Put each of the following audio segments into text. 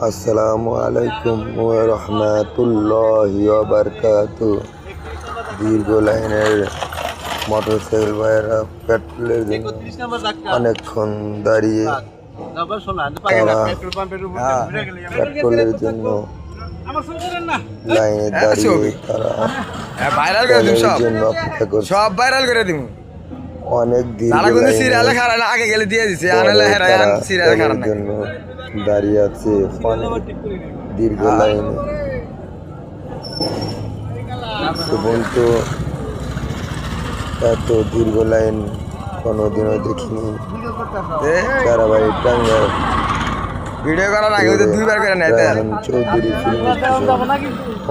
আসসালামু আলাইকুম ওয়া রাহমাতুল্লাহি ওয়া বারাকাতুহু। দীর্ঘ লাইনের মোটরসাইকেল ভাইয়েরা পেট্রোলের জন্য অনেকক্ষণ দাঁড়িয়ে তারা পেট্রোলের জন্য লাইনে দাঁড়িয়ে তারা তেলের জন্য অপেক্ষা করছে। সব ভাইরাল করে দিব। অনেক দীর্ঘ সিরিয়ালে খারাপ আগে গেলে দিয়ে দিছে তেলের জন্য দাঁড়িয়ে আছে অনেক দীর্ঘ লাইনে। কিন্তু এত দীর্ঘ লাইন কোনোদিনও দেখিনি। চারাবাড়ি টাঙ্গাইল ভিডিও করার আগে দুইবার করে নেয় চৌধুরী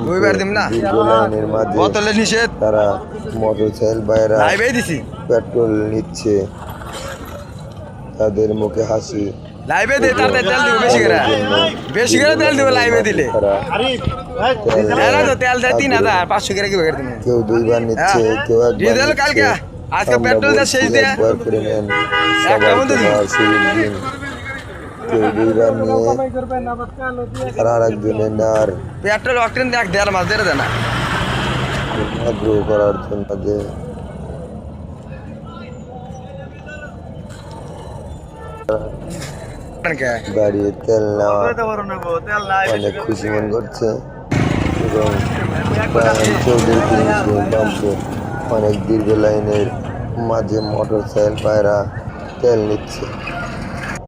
দুইবার দিম না দীর্ঘ লাইনের মাঝে বোতলে নিষেধ তারা মোটরসাইকেল বাইরা লাইভে দিছি পেট্রোল নিচ্ছে, তাদের মুখে হাসি। লাইভে দে তাতে তেল দিব বেশি করে তেল দিব লাইভে দিলে এরা তো তেল দেয় 3500 করে কি বের দিন কেউ দুইবার নিচ্ছে, কেউ একবার ডিজেল কালকে আজকে পেট্রোল দা শেষ দেয়া একবার করে নেন সবাই তোমার শুরুর দিন। কেউ দুইবার নিয়ে আর একদিনে নেওয়ার পেট্রোল অকটেন দেখ দেড় মাস ধরে দেয় না আগ্রহ করার জন্য যে গাড়ির তেল নেওয়া অনেক খুশি মন করছে এবং চৌধুরী পাম্পে অনেক দীর্ঘ লাইনের মাঝে মোটরসাইকেল পায়রা তেল নিচ্ছে।